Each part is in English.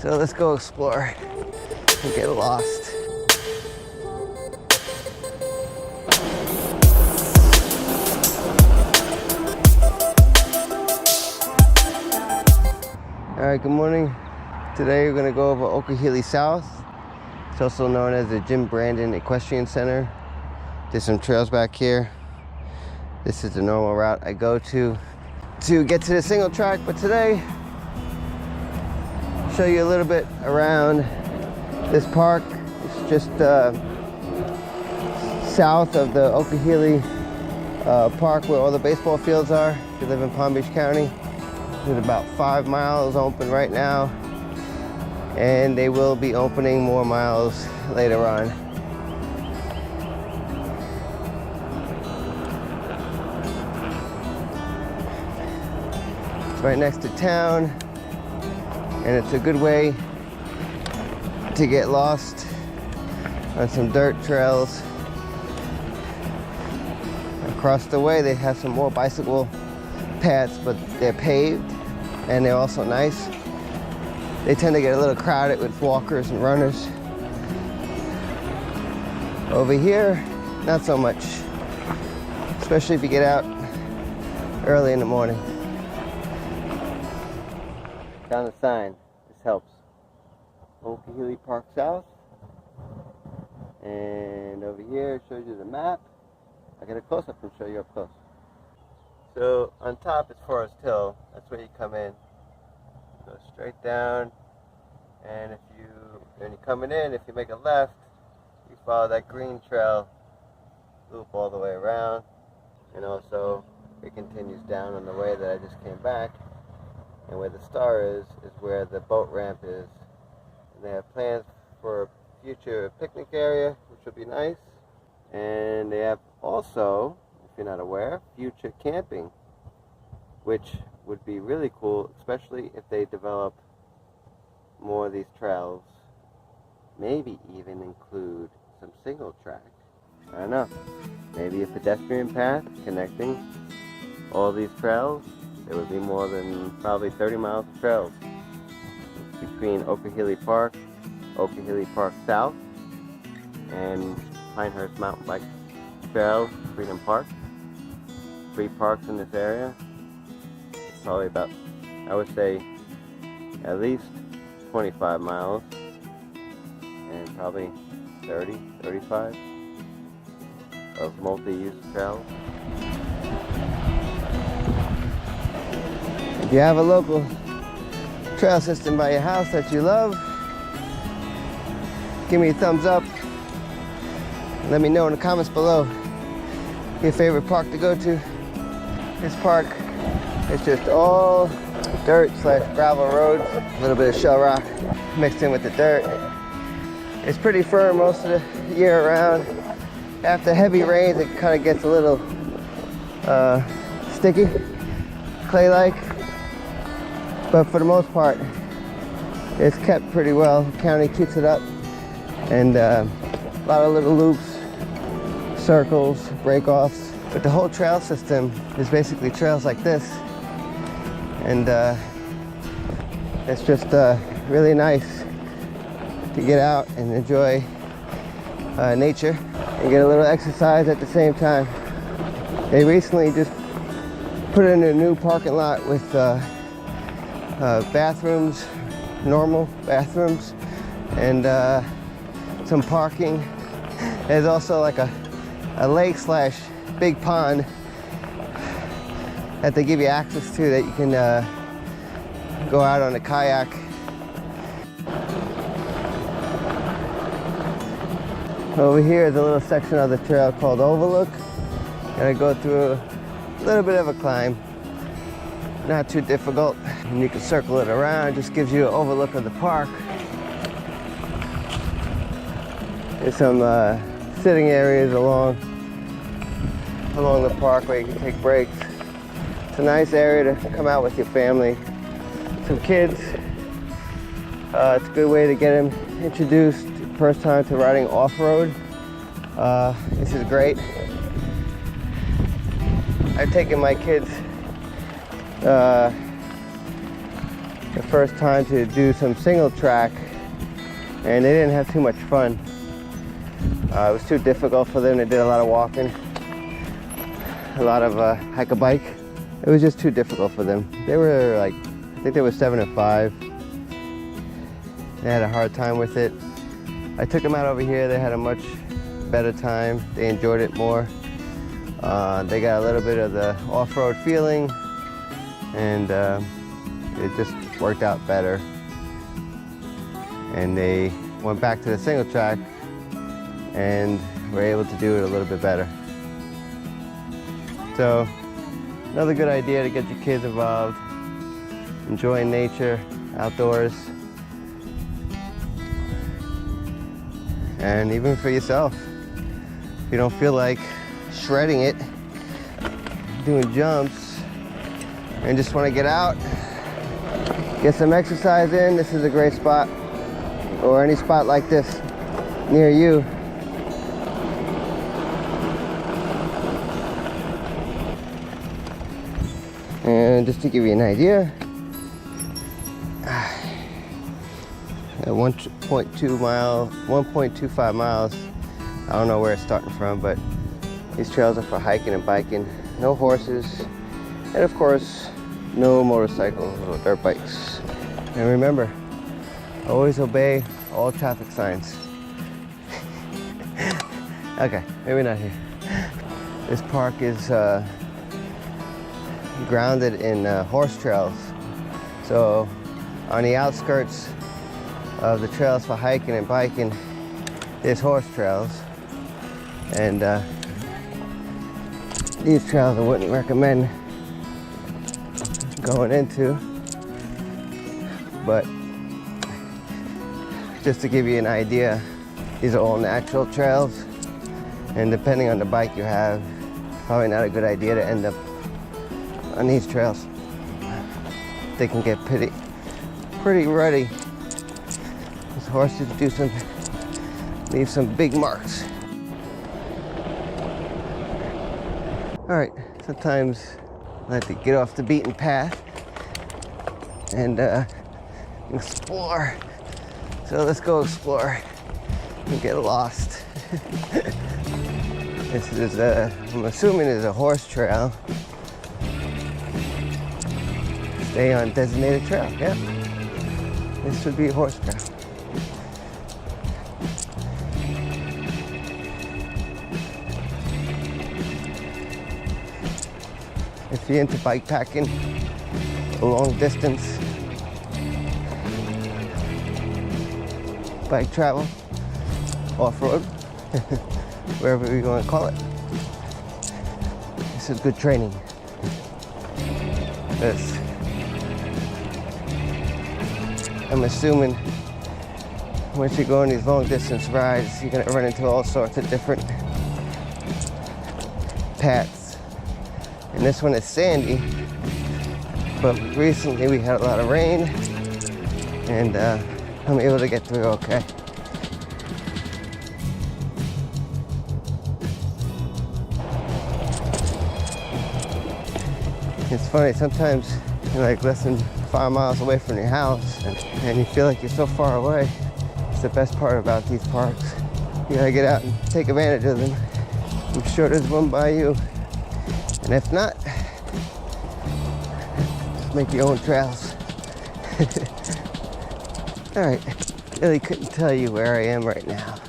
So let's go explore and get lost. All right, good morning. Today we're gonna go over Okeeheelee South. It's also known as the Jim Brandon Equestrian Center. There's some trails back here. This is the normal route I go to get to the single track, but today, show you a little bit around this park. It's just south of the Okeeheelee Park where all the baseball fields are. If you live in Palm Beach County. It's about 5 miles open right now, and they will be opening more miles later on. It's right next to town, and it's a good way to get lost on some dirt trails. Across the way they have some more bicycle paths, but they're paved and they're also nice. They tend to get a little crowded with walkers and runners. Over here, not so much, especially if you get out early in the morning. Found a sign. This helps. Okeeheelee Park South. And over here it shows you the map. I'll get a close-up and show you up close. So on top is Forest Hill. That's where you come in. Go straight down, and when you're coming in, if you make a left, you follow that green trail, loop all the way around, and also it continues down on the way that I just came back. And where the star is where the boat ramp is. And they have plans for a future picnic area, which will be nice. And they have also, if you're not aware, future camping, which would be really cool, especially if they develop more of these trails. Maybe even include some single track. I don't know. Maybe a pedestrian path connecting all these trails. There would be more than probably 30 miles of trails between Okeeheelee Park, Okeeheelee Park South, and Pinehurst Mountain Bike Trail, Freedom Park. 3 parks in this area. It's probably about, I would say, at least 25 miles and probably 30, 35 of multi-use trails. If you have a local trail system by your house that you love, give me a thumbs up. Let me know in the comments below your favorite park to go to. This park is just all dirt / gravel roads, a little bit of shell rock mixed in with the dirt. It's pretty firm most of the year around. After heavy rains, it kind of gets a little sticky, clay-like. But for the most part, it's kept pretty well. The county keeps it up, and a lot of little loops, circles, break-offs. But the whole trail system is basically trails like this, and it's just really nice to get out and enjoy nature and get a little exercise at the same time. They recently just put in a new parking lot with bathrooms, normal bathrooms, and some parking. There's also like a lake / big pond that they give you access to, that you can go out on a kayak. Over here is a little section of the trail called Overlook. Gotta go through a little bit of a climb. Not too difficult. And you can circle it around. It just gives you an overlook of the park. There's some sitting areas along the park where you can take breaks. It's a nice area to come out with your family, some kids. It's a good way to get them introduced first time to riding off-road. This is great. I've taken my kids the first time to do some single track, and they didn't have too much fun. It was too difficult for them. They did a lot of walking, a lot of hike a bike. It was just too difficult for them. They were like, I think they were 7 and 5. They had a hard time with it. I took them out over here. They had a much better time. They enjoyed it more. They got a little bit of the off-road feeling, and it just worked out better. And they went back to the single track and were able to do it a little bit better. So another good idea to get your kids involved, enjoying nature, outdoors, and even for yourself. If you don't feel like shredding it, doing jumps, and just want to get out, get some exercise in, this is a great spot, or any spot like this near you. And just to give you an idea, at 1.25 miles, I don't know where it's starting from, but these trails are for hiking and biking. No horses, and of course, no motorcycles or dirt bikes. And remember, always obey all traffic signs. Okay, maybe not here. This park is grounded in horse trails. So on the outskirts of the trails for hiking and biking, there's horse trails. And these trails I wouldn't recommend going into, but just to give you an idea, these are all natural trails, and depending on the bike you have, probably not a good idea to end up on these trails. They can get pretty ruddy. These horses leave some big marks. All right, sometimes I like to get off the beaten path and explore. So let's go explore and get lost. This is I'm assuming is a horse trail. Stay on designated trail, yeah. This would be a horse trail. If you're into bike packing, a long distance, bike travel, off-road, wherever you want to call it, this is good training. This, I'm assuming once you go on these long distance rides, you're going to run into all sorts of different paths. And this one is sandy, but recently we had a lot of rain, and I'm able to get through okay. It's funny, sometimes you're like less than 5 miles away from your house, and you feel like you're so far away. It's the best part about these parks. You gotta get out and take advantage of them. I'm sure there's one by you. And if not, just make your own trails. All right, really couldn't tell you where I am right now.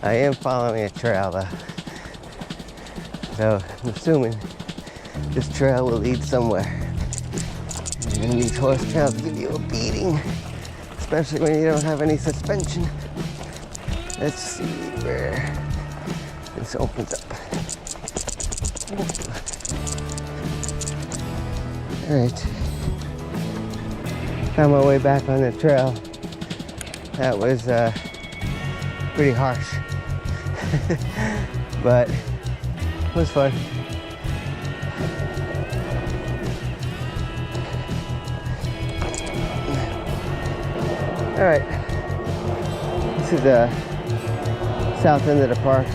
I am following a trail though. So I'm assuming this trail will lead somewhere. And these horse trails give you a beating, especially when you don't have any suspension. Let's see where this opens up. Alright, found my way back on the trail. That was pretty harsh, but it was fun. Alright, this is the south end of the park.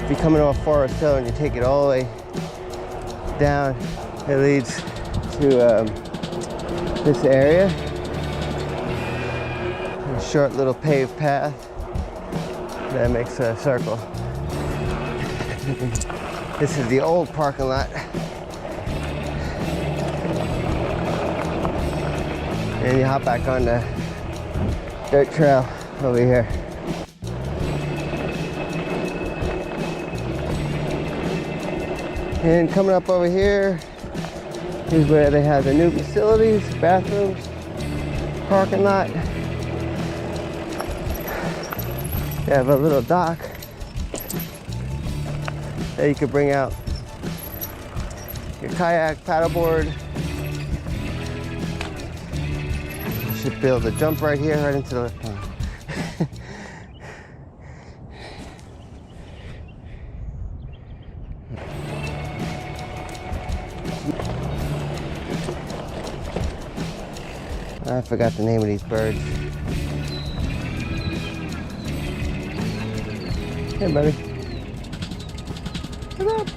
If you're coming off Forest Hill and you take it all the way down, it leads to this area. A short little paved path that makes a circle. This is the old parking lot. And you hop back on the dirt trail over here. And coming up over here is where they have the new facilities, bathrooms, parking lot. They have a little dock that you could bring out your kayak, paddleboard. You should be able to jump right here, right into the lift pond. I forgot the name of these birds. Hey, buddy. What's up?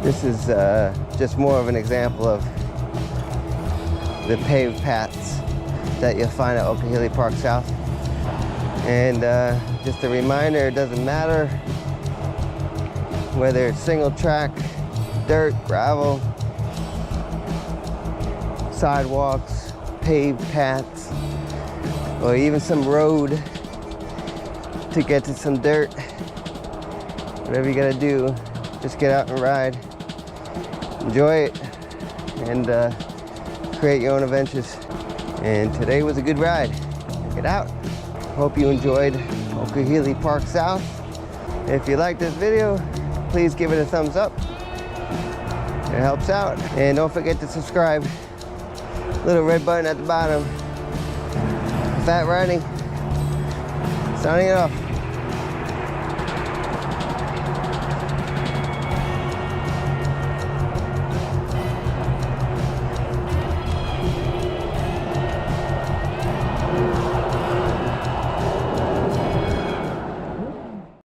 This is just more of an example of the paved paths that you'll find at Okeeheelee Park South. And just a reminder, it doesn't matter whether it's single track, dirt, gravel, sidewalks, paved paths, or even some road to get to some dirt. Whatever you gotta do, just get out and ride. Enjoy it and create your own adventures. And today was a good ride. Check it out. Hope you enjoyed Okeeheelee Park South. If you like this video, please give it a thumbs up. It helps out. And don't forget to subscribe. Little red button at the bottom. Fat Riding. Signing it off.